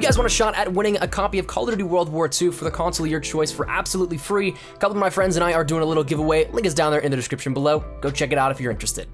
you guys want a shot at winning a copy of Call of Duty World War II for the console of your choice for absolutely free, a couple of my friends and I are doing a little giveaway. Link is down there in the description below. Go check it out if you're interested.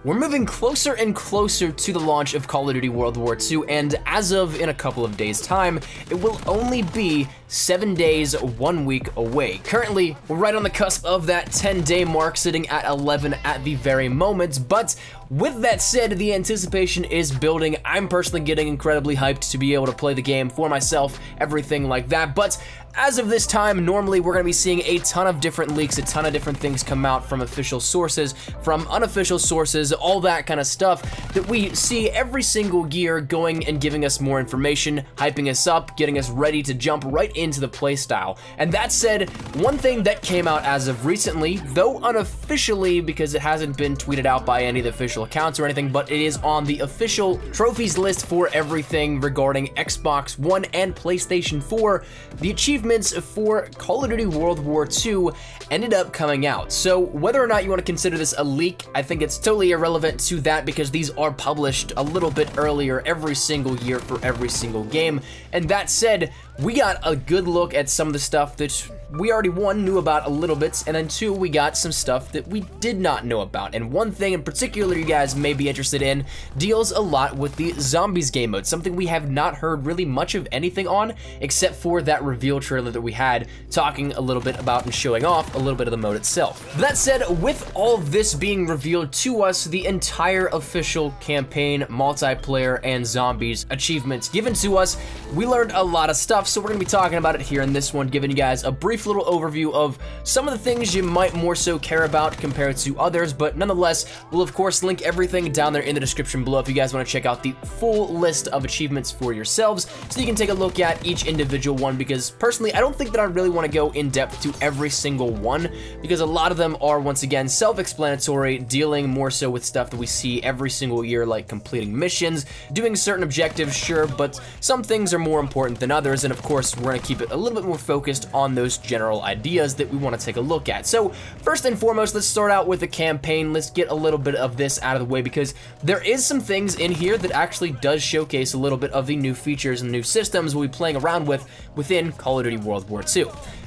We're moving closer and closer to the launch of Call of Duty World War II, and as of in a couple of days' time, it will only be 7 days, 1 week away. Currently, we're right on the cusp of that 10-day mark, sitting at 11 at the very moment, but with that said, the anticipation is building. I'm personally getting incredibly hyped to be able to play the game for myself, everything like that, but as of this time, normally we're going to be seeing a ton of different leaks, a ton of different things come out from official sources, from unofficial sources, all that kind of stuff that we see every single year going and giving us more information, hyping us up, getting us ready to jump right into the playstyle. And that said, one thing that came out as of recently, though unofficially because it hasn't been tweeted out by any of the official accounts or anything, but it is on the official trophies list for everything regarding Xbox One and PlayStation 4, the achievements for Call of Duty World War II ended up coming out. So whether or not you want to consider this a leak, I think it's totally irrelevant to that because these are published a little bit earlier every single year for every single game. And that said, we got a good look at some of the stuff that we already, one, knew about a little bit, and then two, we got some stuff that we did not know about. And one thing in particular you guys may be interested in deals a lot with the Zombies game mode, something we have not heard really much of anything on, except for that reveal trailer that we had talking a little bit about and showing off a little bit of the mode itself. That said, with all of this being revealed to us, the entire official campaign, multiplayer, and Zombies achievements given to us, we learned a lot of stuff, so we're going to be talking about it here in this one, giving you guys a brief little overview of some of the things you might more so care about compared to others, but nonetheless, we'll of course link everything down there in the description below if you guys want to check out the full list of achievements for yourselves, so you can take a look at each individual one, because personally, I don't think that I really want to go in depth to every single one, because a lot of them are, once again, self-explanatory, dealing more so with stuff that we see every single year, like completing missions, doing certain objectives, sure, but some things are more important than others, and of course, we're going to keep it a little bit more focused on those general ideas that we want to take a look at. So first and foremost, let's start out with the campaign. Let's get a little bit of this out of the way because there is some things in here that actually does showcase a little bit of the new features and new systems we'll be playing around with within Call of Duty World War II.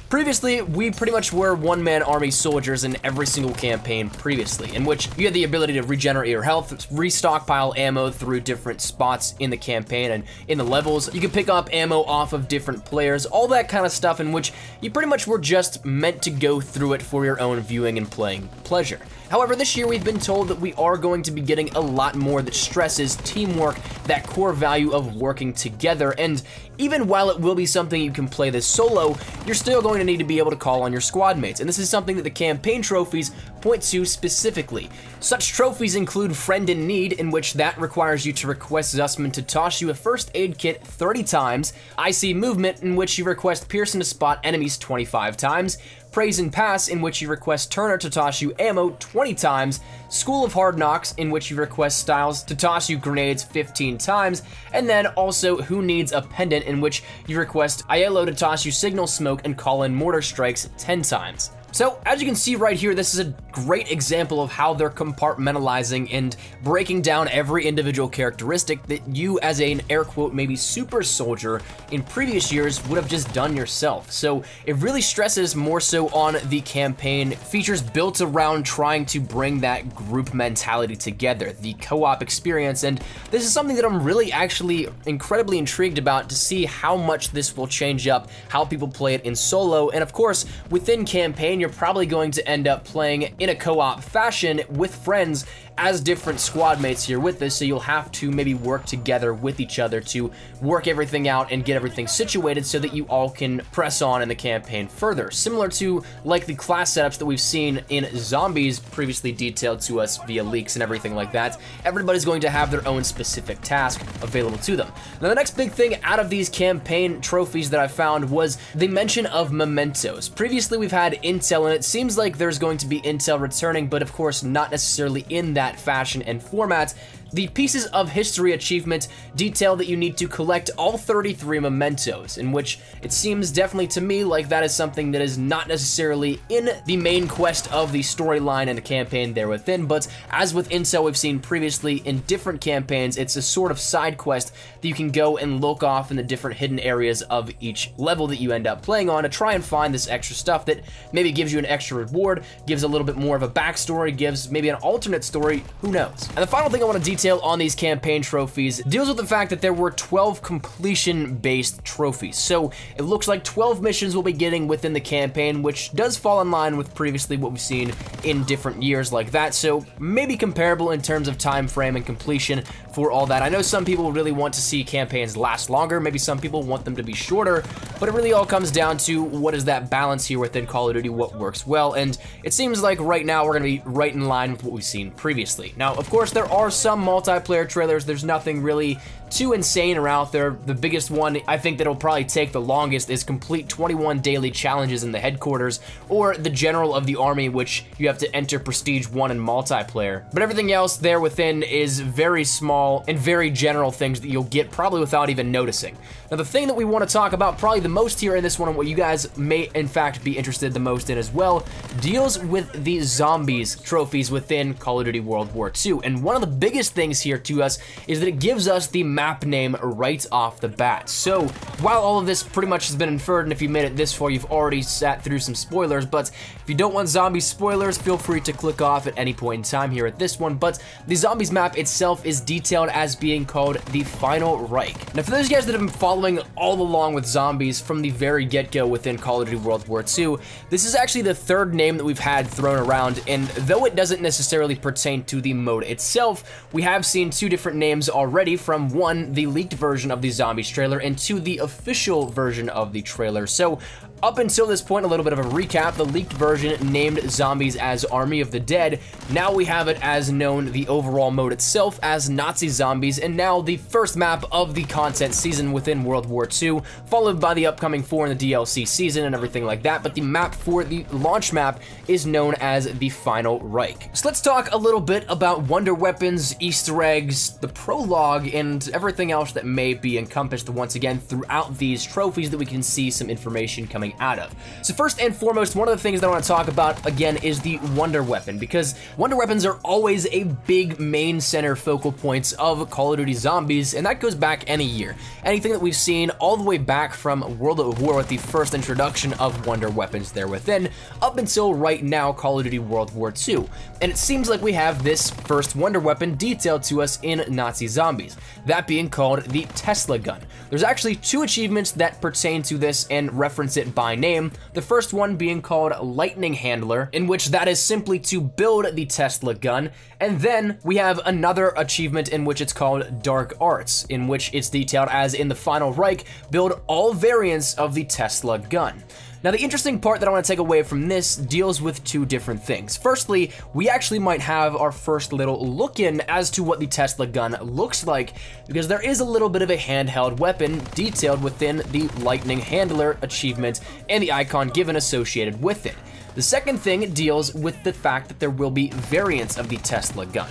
Previously, we pretty much were one-man army soldiers in every single campaign previously, in which you had the ability to regenerate your health, restockpile ammo through different spots in the campaign and in the levels. You could pick up ammo off of different players, all that kind of stuff in which you pretty much were just meant to go through it for your own viewing and playing pleasure. However, this year we've been told that we are going to be getting a lot more that stresses teamwork, that core value of working together, and even while it will be something you can play this solo, you're still going to need to be able to call on your squad mates, and this is something that the campaign trophies point to specifically. Such trophies include Friend in Need, in which that requires you to request Zussman to toss you a first aid kit 30 times, I See Movement, in which you request Pearson to spot enemies 25 times, Praise and Pass, in which you request Turner to toss you ammo 20 times, School of Hard Knocks, in which you request Styles to toss you grenades 15 times, and then also Who Needs a Pendant, in which you request Aiello to toss you Signal Smoke and call in Mortar Strikes 10 times. So, as you can see right here, this is a great example of how they're compartmentalizing and breaking down every individual characteristic that you, as an air quote, maybe super soldier in previous years would have just done yourself. So, it really stresses more so on the campaign features built around trying to bring that group mentality together, the co-op experience, and this is something that I'm really actually incredibly intrigued about to see how much this will change up how people play it in solo, and of course, within campaign, you're probably going to end up playing in a co-op fashion with friends as different squad mates here with this, so you'll have to maybe work together with each other to work everything out and get everything situated so that you all can press on in the campaign further. Similar to like the class setups that we've seen in Zombies previously detailed to us via leaks and everything like that, everybody's going to have their own specific task available to them. Now the next big thing out of these campaign trophies that I found was the mention of mementos. Previously we've had intel, and it seems like there's going to be intel returning, but of course not necessarily in that fashion and format. The Pieces of History achievement detail that you need to collect all 33 mementos, in which it seems definitely to me like that is something that is not necessarily in the main quest of the storyline and the campaign there within, but as with Incel we've seen previously in different campaigns, it's a sort of side quest that you can go and look off in the different hidden areas of each level that you end up playing on to try and find this extra stuff that maybe gives you an extra reward, gives a little bit more of a backstory, gives maybe an alternate story, who knows. And the final thing I want to detail on these campaign trophies deals with the fact that there were 12 completion-based trophies. So it looks like 12 missions we'll be getting within the campaign, which does fall in line with previously what we've seen in different years like that, so maybe comparable in terms of time frame and completion for all that. I know some people really want to see campaigns last longer, maybe some people want them to be shorter, but it really all comes down to what is that balance here within Call of Duty, what works well, and it seems like right now we're going to be right in line with what we've seen previously. Now, of course, there are some multiplayer trailers. There's nothing really too insane or out there. The biggest one I think that'll probably take the longest is complete 21 daily challenges in the headquarters, or the General of the Army, which you have to enter Prestige 1 in multiplayer. But everything else there within is very small and very general things that you'll get probably without even noticing. Now, the thing that we want to talk about probably the most here in this one, and what you guys may in fact be interested the most in as well, deals with the zombies trophies within Call of Duty World War II. And one of the biggest things here to us is that it gives us the map name right off the bat. So while all of this pretty much has been inferred, and if you made it this far, you've already sat through some spoilers, but if you don't want zombie spoilers, feel free to click off at any point in time here at this one. But the zombies map itself is detailed as being called the Final Reich. Now, for those guys that have been following all along with zombies from the very get-go within Call of Duty World War II, this is actually the third name that we've had thrown around, and though it doesn't necessarily pertain to the mode itself, we have seen two different names already, from one, the leaked version of the zombies trailer, and two, the official version of the trailer. So up until this point, a little bit of a recap. The leaked version named zombies as Army of the Dead. Now we have it as known, the overall mode itself, as Nazi Zombies, and now the first map of the content season within World War II, followed by the upcoming 4 in the DLC season and everything like that. But the map for the launch map is known as the Final Reich. So let's talk a little bit about wonder weapons, Easter eggs, the prologue, and everything else that may be encompassed once again throughout these trophies that we can see some information coming out of. So first and foremost, one of the things that I want to talk about again is the wonder weapon, because wonder weapons are always a big main center focal points of Call of Duty Zombies, and that goes back any year. Anything that we've seen all the way back from World at War with the first introduction of wonder weapons there within, up until right now Call of Duty World War II. And it seems like we have this first wonder weapon detailed to us in Nazi Zombies, that being called the Tesla gun. There's actually 2 achievements that pertain to this and reference it by name, the first one being called Lightning Handler, in which that is simply to build the Tesla gun, and then we have another achievement in which it's called Dark Arts, in which it's detailed as in the Final Reich, build all variants of the Tesla gun. Now, the interesting part that I want to take away from this deals with 2 different things. Firstly, we actually might have our first little look-in as to what the Tesla gun looks like, because there is a little bit of a handheld weapon detailed within the Lightning Handler achievement and the icon given associated with it. The second thing deals with the fact that there will be variants of the Tesla gun.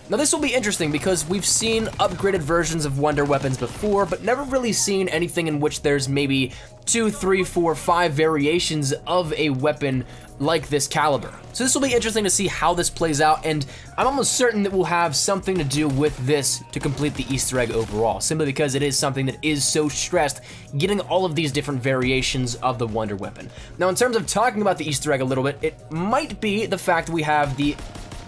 Now, this will be interesting because we've seen upgraded versions of wonder weapons before, but never really seen anything in which there's maybe 2, 3, 4, 5 variations of a weapon like this caliber. So this will be interesting to see how this plays out, and I'm almost certain that we'll have something to do with this to complete the Easter egg overall, simply because it is something that is so stressed, getting all of these different variations of the wonder weapon. Now, in terms of talking about the Easter egg a little bit, it might be the fact that we have the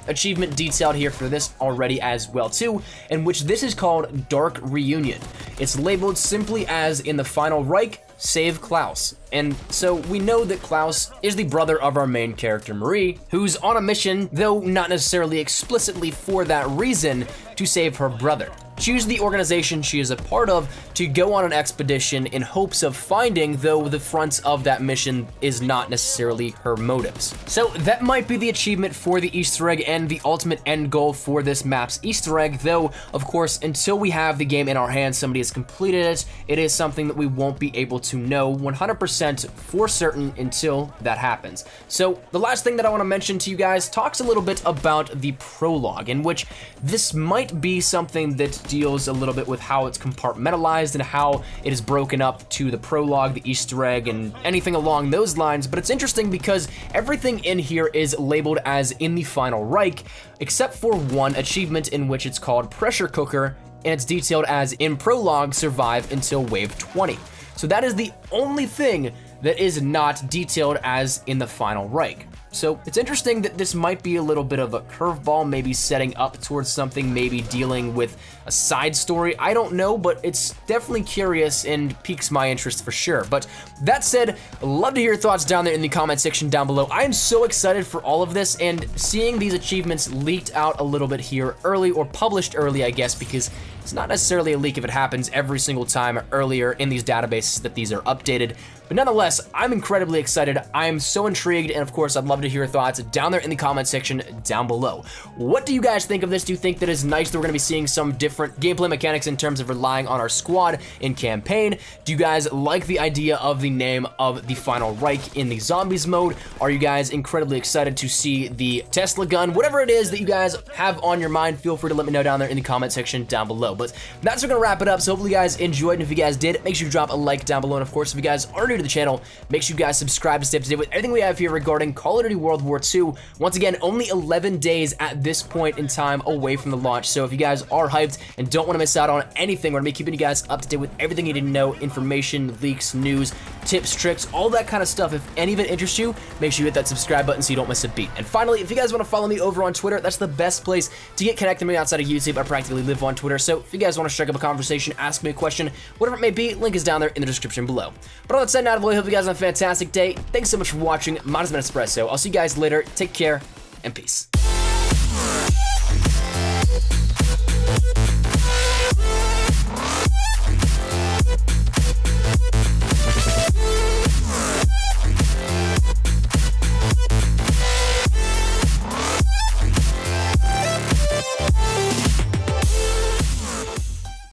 achievement detailed here for this already as well too, in which this is called Dark Reunion. It's labeled simply as in the Final Reich, save Klaus. And so we know that Klaus is the brother of our main character Marie, who's on a mission, though not necessarily explicitly for that reason, to save her brother. choose the organization she is a part of to go on an expedition in hopes of finding, though the front of that mission is not necessarily her motives. So that might be the achievement for the Easter egg and the ultimate end goal for this map's Easter egg, though, of course, until we have the game in our hands, somebody has completed it, it is something that we won't be able to know 100% for certain until that happens. So the last thing that I want to mention to you guys talks a little bit about the prologue, in which this might be something that deals a little bit with how it's compartmentalized and how it is broken up to the prologue, the Easter egg, and anything along those lines. But it's interesting because everything in here is labeled as in the Final Reich, except for one achievement in which it's called Pressure Cooker, and it's detailed as in prologue, survive until wave 20. So that is the only thing that is not detailed as in the Final Reich. So it's interesting that this might be a little bit of a curveball, maybe setting up towards something, maybe dealing with a side story. I don't know, but it's definitely curious and piques my interest for sure. But that said, I'd love to hear your thoughts down there in the comment section down below. I am so excited for all of this, and seeing these achievements leaked out a little bit here early, or published early, I guess, because it's not necessarily a leak if it happens every single time earlier in these databases that these are updated. But nonetheless, I'm incredibly excited. I'm so intrigued, and of course, I'd love to hear your thoughts down there in the comment section down below. What do you guys think of this? Do you think that it's nice that we're gonna be seeing some different gameplay mechanics in terms of relying on our squad in campaign? Do you guys like the idea of the name of the Final Reich in the zombies mode? Are you guys incredibly excited to see the Tesla gun? Whatever it is that you guys have on your mind, feel free to let me know down there in the comment section down below. But that's gonna wrap it up, so hopefully you guys enjoyed, and if you guys did, make sure you drop a like down below, and of course, if you guys are new to the channel, make sure you guys subscribe to stay up to date with everything we have here regarding Call of Duty World War II. Once again, only 11 days at this point in time away from the launch, so if you guys are hyped and don't want to miss out on anything, we're going to be keeping you guys up to date with everything you need to know, information, leaks, news, tips, tricks, all that kind of stuff. If any of it interests you, make sure you hit that subscribe button so you don't miss a beat. And finally, if you guys want to follow me over on Twitter, that's the best place to get connected with me outside of YouTube. I practically live on Twitter, so if you guys want to strike up a conversation, ask me a question, whatever it may be, link is down there in the description below. But all that said, now I hope you guys have a fantastic day. Thanks so much for watching. Mine has been Espresso. I'll see you guys later. Take care, and peace.